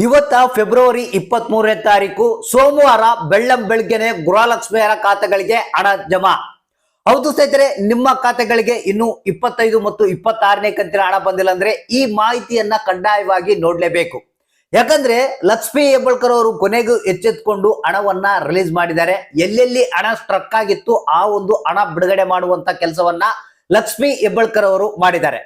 ಇವತ್ತ ಫೆಬ್ರವರಿ 23ನೇ ತಾರೀಕು ಸೋಮವಾರ ಬೆಳ್ಳಂಬೆಳಗ್ಗೆನೆ ಗೃಹಲಕ್ಷ್ಮಿಯರ ಖಾತೆಗಳಿಗೆ ಹಣ ಜಮಾ. ಹೌದು ಸ್ನೇಹಿತರೆ, ನಿಮ್ಮ ಖಾತೆಗಳಿಗೆ ಇನ್ನು 25 ಮತ್ತು 26ನೇ ಕಂತಿನ ಹಣ ಬಂದಿಲ್ಲ ಅಂದ್ರೆ ಈ ಮಾಹಿತಿಯನ್ನ ಕಡ್ಡಾಯವಾಗಿ ನೋಡ್ಲೇಬೇಕು. ಯಾಕಂದ್ರೆ ಲಕ್ಷ್ಮಿ ಹೆಬ್ಬಾಳ್ಕರ್ ಅವರು ಕೊನೆಗೂ ಎಚ್ಚೆತ್ಕೊಂಡು ಹಣವನ್ನ ರಿಲೀಸ್ ಮಾಡಿದ್ದಾರೆ. ಎಲ್ಲೆಲ್ಲಿ ಹಣ ಸ್ಟ್ರಕ್ ಆಗಿತ್ತು ಆ ಒಂದು ಹಣ ಬಿಡುಗಡೆ ಮಾಡುವಂತ ಕೆಲಸವನ್ನ ಲಕ್ಷ್ಮಿ ಹೆಬ್ಬಾಳ್ಕರ್ ಅವರು ಮಾಡಿದ್ದಾರೆ.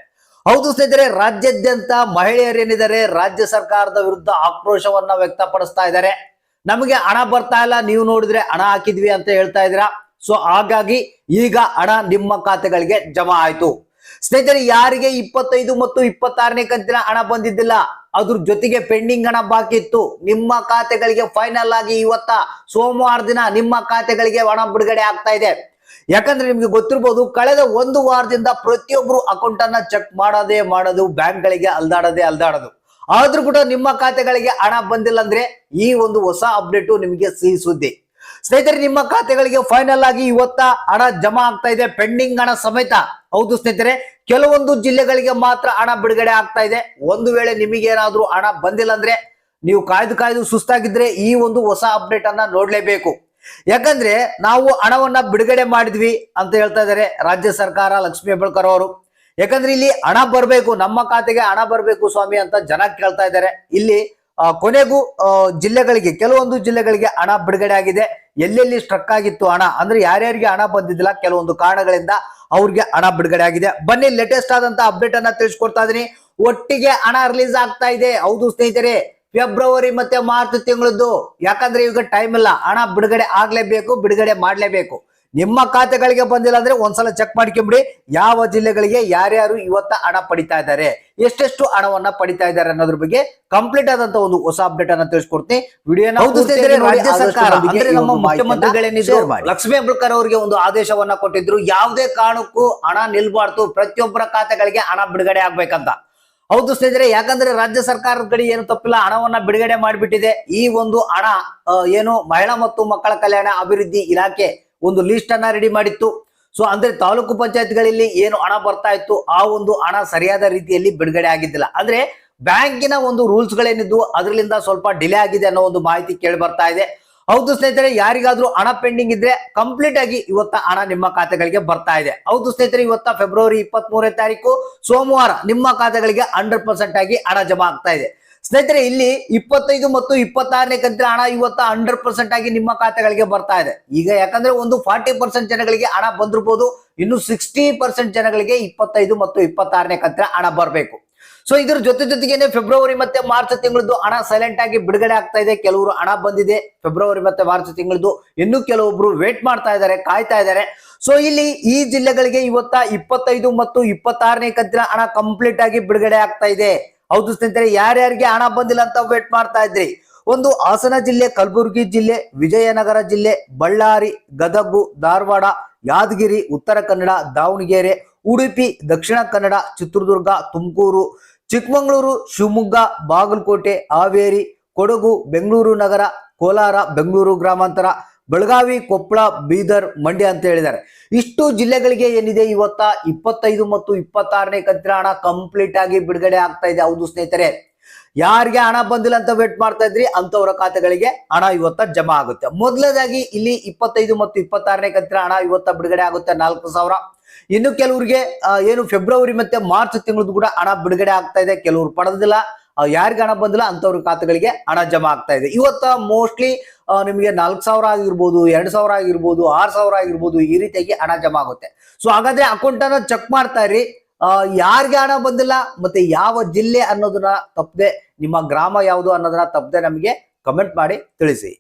ಹೌದು ಸ್ನೇಹಿತರೆ, ರಾಜ್ಯಾದ್ಯಂತ ಮಹಿಳೆಯರೇನಿದ್ದಾರೆ ರಾಜ್ಯ ಸರ್ಕಾರದ ವಿರುದ್ಧ ಆಕ್ರೋಶವನ್ನ ವ್ಯಕ್ತಪಡಿಸ್ತಾ ಇದ್ದಾರೆ. ನಮಗೆ ಹಣ ಬರ್ತಾ ಇಲ್ಲ, ನೀವು ನೋಡಿದ್ರೆ ಹಣ ಹಾಕಿದ್ವಿ ಅಂತ ಹೇಳ್ತಾ ಇದ್ದೀರಾ. ಸೊ ಹಾಗಾಗಿ ಈಗ ಹಣ ನಿಮ್ಮ ಖಾತೆಗಳಿಗೆ ಜಮಾ ಆಯ್ತು. ಸ್ನೇಹಿತರೆ, ಯಾರಿಗೆ 25 ಮತ್ತು 26ನೇ ಕಂತಿನ ಹಣ ಬಂದಿದ್ದಿಲ್ಲ, ಅದ್ರ ಜೊತೆಗೆ ಪೆಂಡಿಂಗ್ ಹಣ ಬಾಕಿ ಇತ್ತು, ನಿಮ್ಮ ಖಾತೆಗಳಿಗೆ ಫೈನಲ್ ಆಗಿ ಇವತ್ತ ಸೋಮವಾರ ದಿನ ನಿಮ್ಮ ಖಾತೆಗಳಿಗೆ ಹಣ ಬಿಡುಗಡೆ ಆಗ್ತಾ ಇದೆ. ಯಾಕಂದ್ರೆ ನಿಮ್ಗೆ ಗೊತ್ತಿರ್ಬೋದು, ಕಳೆದ ಒಂದು ವಾರದಿಂದ ಪ್ರತಿಯೊಬ್ರು ಅಕೌಂಟ್ ಅನ್ನ ಚೆಕ್ ಮಾಡೋದು, ಬ್ಯಾಂಕ್ ಗಳಿಗೆ ಅಲ್ದಾಡೋದು. ಆದ್ರೂ ಕೂಡ ನಿಮ್ಮ ಖಾತೆಗಳಿಗೆ ಹಣ ಬಂದಿಲ್ಲ ಅಂದ್ರೆ ಈ ಒಂದು ಹೊಸ ಅಪ್ಡೇಟ್ ನಿಮಗೆ ಸಿಹಿ ಸುದ್ದಿ. ಸ್ನೇಹಿತರೆ, ನಿಮ್ಮ ಖಾತೆಗಳಿಗೆ ಫೈನಲ್ ಆಗಿ ಇವತ್ತ ಹಣ ಜಮಾ ಆಗ್ತಾ ಇದೆ, ಪೆಂಡಿಂಗ್ ಹಣ ಸಮೇತ. ಹೌದು ಸ್ನೇಹಿತರೆ, ಕೆಲವೊಂದು ಜಿಲ್ಲೆಗಳಿಗೆ ಮಾತ್ರ ಹಣ ಬಿಡುಗಡೆ ಆಗ್ತಾ ಇದೆ. ಒಂದು ವೇಳೆ ನಿಮಗೇನಾದ್ರೂ ಹಣ ಬಂದಿಲ್ಲ ಅಂದ್ರೆ ನೀವು ಕಾಯ್ದು ಸುಸ್ತಾಗಿದ್ರೆ ಈ ಒಂದು ಹೊಸ ಅಪ್ಡೇಟ್ ಅನ್ನ ನೋಡ್ಲೇಬೇಕು. ಯಾಕಂದ್ರೆ ನಾವು ಹಣವನ್ನ ಬಿಡುಗಡೆ ಮಾಡಿದ್ವಿ ಅಂತ ಹೇಳ್ತಾ ಇದ್ದಾರೆ ರಾಜ್ಯ ಸರ್ಕಾರ, ಲಕ್ಷ್ಮಿ ಹೆಬ್ಬಾಳ್ಕರ್ ಅವರು. ಯಾಕಂದ್ರೆ ಇಲ್ಲಿ ಹಣ ಬರ್ಬೇಕು, ನಮ್ಮ ಖಾತೆಗೆ ಹಣ ಬರ್ಬೇಕು ಸ್ವಾಮಿ ಅಂತ ಜನ ಕೇಳ್ತಾ ಇದ್ದಾರೆ. ಇಲ್ಲಿ ಕೊನೆಗೂ ಜಿಲ್ಲೆಗಳಿಗೆ, ಕೆಲವೊಂದು ಜಿಲ್ಲೆಗಳಿಗೆ ಹಣ ಬಿಡುಗಡೆ ಆಗಿದೆ. ಎಲ್ಲೆಲ್ಲಿ ಸ್ಟ್ರಕ್ ಆಗಿತ್ತು ಹಣ ಅಂದ್ರೆ ಯಾರ್ಯಾರಿಗೆ ಹಣ ಬಂದಿದ್ದಿಲ್ಲ, ಕೆಲವೊಂದು ಕಾರಣಗಳಿಂದ ಅವ್ರಿಗೆ ಹಣ ಬಿಡುಗಡೆ ಆಗಿದೆ. ಬನ್ನಿ ಲೇಟೆಸ್ಟ್ ಆದಂತ ಅಪ್ಡೇಟ್ ಅನ್ನ ತಿಳಿಸ್ಕೊಡ್ತಾ ಇದೀನಿ. ಒಟ್ಟಿಗೆ ಹಣ ರಿಲೀಸ್ ಆಗ್ತಾ ಇದೆ. ಹೌದು ಸ್ನೇಹಿತರೆ, ಫೆಬ್ರವರಿ ಮತ್ತೆ ಮಾರ್ಚ್ ತಿಂಗಳದ್ದು. ಯಾಕಂದ್ರೆ ಈಗ ಟೈಮ್ ಇಲ್ಲ, ಹಣ ಬಿಡುಗಡೆ ಆಗ್ಲೇಬೇಕು, ಬಿಡುಗಡೆ ಮಾಡ್ಲೇಬೇಕು. ನಿಮ್ಮ ಖಾತೆಗಳಿಗೆ ಬಂದಿಲ್ಲ ಅಂದ್ರೆ ಒಂದ್ಸಲ ಚೆಕ್ ಮಾಡ್ಕೊಂಬಿಡಿ, ಯಾವ ಜಿಲ್ಲೆಗಳಿಗೆ ಯಾರ್ಯಾರು ಇವತ್ತ ಹಣ ಪಡಿತಾ ಇದ್ದಾರೆ, ಎಷ್ಟೆಷ್ಟು ಹಣವನ್ನ ಪಡಿತಾ ಇದ್ದಾರೆ ಅನ್ನೋದ್ರ ಬಗ್ಗೆ ಕಂಪ್ಲೀಟ್ ಆದಂತ ಒಂದು ಹೊಸ ಅಪ್ಡೇಟ್ ಅನ್ನ ತಿಳಿಸ್ಕೊಡ್ತೀನಿ. ವಿಡಿಯೋನ ರಾಜ್ಯ ಸರ್ಕಾರ ಅಂದ್ರೆ ನಮ್ಮ ಮುಖ್ಯಮಂತ್ರಿಗಳೇನಿದ್ರು ಲಕ್ಷ್ಮಿ ಹೆಬ್ಬಾಳ್ಕರ್ ಅವರಿಗೆ ಒಂದು ಆದೇಶವನ್ನ ಕೊಟ್ಟಿದ್ರು, ಯಾವುದೇ ಕಾರಣಕ್ಕೂ ಹಣ ನಿಲ್ಬಾರ್ದು, ಪ್ರತಿಯೊಬ್ಬರ ಖಾತೆಗಳಿಗೆ ಹಣ ಬಿಡುಗಡೆ ಆಗ್ಬೇಕಂತ. ಹೌದು ಸ್ನೇಹಿತರೆ, ಯಾಕಂದ್ರೆ ರಾಜ್ಯ ಸರ್ಕಾರದ ಕಡೆ ಏನು ತಪ್ಪಿಲ್ಲ, ಹಣವನ್ನ ಬಿಡುಗಡೆ ಮಾಡಿಬಿಟ್ಟಿದೆ. ಈ ಒಂದು ಹಣ ಏನು ಮಹಿಳಾ ಮತ್ತು ಮಕ್ಕಳ ಕಲ್ಯಾಣ ಅಭಿವೃದ್ಧಿ ಇಲಾಖೆ ಒಂದು ಲಿಸ್ಟ್ ಅನ್ನ ರೆಡಿ ಮಾಡಿತ್ತು. ಸೊ ಅಂದ್ರೆ ತಾಲೂಕು ಪಂಚಾಯತ್ಗಳಲ್ಲಿ ಏನು ಹಣ ಬರ್ತಾ ಇತ್ತು ಆ ಒಂದು ಹಣ ಸರಿಯಾದ ರೀತಿಯಲ್ಲಿ ಬಿಡುಗಡೆ ಆಗಿದ್ದಿಲ್ಲ. ಅಂದ್ರೆ ಬ್ಯಾಂಕಿನ ಒಂದು ರೂಲ್ಸ್ ಗಳೇನಿದ್ವು ಅದರಿಂದ ಸ್ವಲ್ಪ ಡಿಲೇ ಆಗಿದೆ ಅನ್ನೋ ಒಂದು ಮಾಹಿತಿ ಕೇಳಿ ಬರ್ತಾ ಇದೆ. ಹೌದು ಸ್ನೇಹಿತರೆ, ಯಾರಿಗಾದ್ರೂ ಹಣ ಪೆಂಡಿಂಗ್ ಇದ್ರೆ ಕಂಪ್ಲೀಟ್ ಆಗಿ ಇವತ್ತ ಹಣ ನಿಮ್ಮ ಖಾತೆಗಳಿಗೆ ಬರ್ತಾ ಇದೆ. ಹೌದು ಸ್ನೇಹಿತರೆ, ಇವತ್ತ ಫೆಬ್ರವರಿ 23ನೇ ತಾರೀಕು ಸೋಮವಾರ ನಿಮ್ಮ ಖಾತೆಗಳಿಗೆ 100% ಆಗಿ ಹಣ ಜಮಾ ಆಗ್ತಾ ಇದೆ. ಸ್ನೇಹಿತರೆ, ಇಲ್ಲಿ 25 ಮತ್ತು 26ನೇ ಕಂತಿನ ಹಣ ಇವತ್ತ 100% ಆಗಿ ನಿಮ್ಮ ಖಾತೆಗಳಿಗೆ ಬರ್ತಾ ಇದೆ. ಈಗ ಯಾಕಂದ್ರೆ ಒಂದು 40% ಜನಗಳಿಗೆ ಹಣ ಬಂದಿರ್ಬೋದು, ಇನ್ನು 60% ಜನಗಳಿಗೆ 25 ಮತ್ತು 26ನೇ ಕಂತಿನ ಹಣ ಬರಬೇಕು. ಸೊ ಇದ್ರ ಜೊತೆಗೇನೆ ಫೆಬ್ರವರಿ ಮತ್ತೆ ಮಾರ್ಚ್ ತಿಂಗಳದ್ದು ಹಣ ಸೈಲೆಂಟ್ ಆಗಿ ಬಿಡುಗಡೆ ಆಗ್ತಾ ಇದೆ. ಕೆಲವರು ಹಣ ಬಂದಿದೆ ಫೆಬ್ರವರಿ ಮತ್ತೆ ಮಾರ್ಚ್ ತಿಂಗಳದ್ದು, ಇನ್ನು ಕೆಲವೊಬ್ರು ವೇಟ್ ಮಾಡ್ತಾ ಇದ್ದಾರೆ, ಕಾಯ್ತಾ ಇದ್ದಾರೆ. ಸೊ ಇಲ್ಲಿ ಈ ಜಿಲ್ಲೆಗಳಿಗೆ ಇವತ್ತ 25 ಮತ್ತು 26ನೇ ಕಂತಿನ ಹಣ ಕಂಪ್ಲೀಟ್ ಆಗಿ ಬಿಡುಗಡೆ ಆಗ್ತಾ ಇದೆ. ಹೌದು ಸ್ನೇಹಿತರೆ, ಯಾರ್ಯಾರಿಗೆ ಹಣ ಬಂದಿಲ್ಲ ಅಂತ ವೇಟ್ ಮಾಡ್ತಾ ಇದ್ರಿ, ಒಂದು ಹಾಸನ ಜಿಲ್ಲೆ, ಕಲಬುರಗಿ ಜಿಲ್ಲೆ, ವಿಜಯನಗರ ಜಿಲ್ಲೆ, ಬಳ್ಳಾರಿ, ಗದಗು, ಧಾರವಾಡ, ಯಾದಗಿರಿ, ಉತ್ತರ ಕನ್ನಡ, ದಾವಣಗೆರೆ, ಉಡುಪಿ, ದಕ್ಷಿಣ ಕನ್ನಡ, ಚಿತ್ರದುರ್ಗ, ತುಮಕೂರು, ಚಿಕ್ಕಮಗಳೂರು, ಶಿವಮೊಗ್ಗ, ಬಾಗಲಕೋಟೆ, ಹಾವೇರಿ, ಕೊಡಗು, ಬೆಂಗಳೂರು ನಗರ, ಕೋಲಾರ, ಬೆಂಗಳೂರು ಗ್ರಾಮಾಂತರ, ಬೆಳಗಾವಿ, ಕೊಪ್ಪಳ, ಬೀದರ್, ಮಂಡ್ಯ ಅಂತ ಹೇಳಿದ್ದಾರೆ. ಇಷ್ಟು ಜಿಲ್ಲೆಗಳಿಗೆ ಏನಿದೆ ಇವತ್ತ 25 ಮತ್ತು 26ನೇ ಕಂತಿನ ಹಣ ಕಂಪ್ಲೀಟ್ ಆಗಿ ಬಿಡುಗಡೆ ಆಗ್ತಾ ಇದೆ. ಹೌದು ಸ್ನೇಹಿತರೆ, ಯಾರಿಗೆ ಹಣ ಬಂದಿಲ್ಲ ಅಂತ ವೇಟ್ ಮಾಡ್ತಾ ಇದ್ರಿ ಅಂತವರ ಖಾತೆಗಳಿಗೆ ಹಣ ಇವತ್ತ ಜಮಾ ಆಗುತ್ತೆ. ಮೊದಲನೇದಾಗಿ ಇಲ್ಲಿ 25 ಮತ್ತು 26ನೇ ಕಂತಿನ ಹಣ ಇವತ್ತ ಬಿಡುಗಡೆ ಆಗುತ್ತೆ 4,000. ಇನ್ನು ಕೆಲವರಿಗೆ ಏನು ಫೆಬ್ರವರಿ ಮತ್ತೆ ಮಾರ್ಚ್ ತಿಂಗಳದ್ದು ಕೂಡ ಹಣ ಬಿಡುಗಡೆ ಆಗ್ತಾ ಇದೆ. ಕೆಲವರು ಪಡೆದಿಲ್ಲ, ಯಾರಿಗೆ ಹಣ ಬಂದಿಲ್ಲ ಅಂತವ್ರ ಖಾತೆಗಳಿಗೆ ಹಣ ಜಮಾ ಆಗ್ತಾ ಇದೆ. ಇವತ್ತ ಮೋಸ್ಟ್ಲಿ ನಿಮಗೆ 4,000 ಆಗಿರ್ಬೋದು, 2,000 ಆಗಿರ್ಬೋದು, 6,000 ಆಗಿರ್ಬೋದು, ಈ ರೀತಿಯಾಗಿ ಹಣ ಜಮಾ ಆಗುತ್ತೆ. ಸೊ ಹಾಗಾದ್ರೆ ಅಕೌಂಟ್ ಅನ್ನ ಚೆಕ್ ಮಾಡ್ತಾ ಇರಿ, ಯಾರಿಗೆ ಹಣ ಬಂದಿಲ್ಲ ಮತ್ತೆ ಯಾವ ಜಿಲ್ಲೆ ಅನ್ನೋದನ್ನ ತಪ್ಪದೆ, ನಿಮ್ಮ ಗ್ರಾಮ ಯಾವುದು ಅನ್ನೋದನ್ನ ತಪ್ಪದೆ ನಮಗೆ ಕಮೆಂಟ್ ಮಾಡಿ ತಿಳಿಸಿ.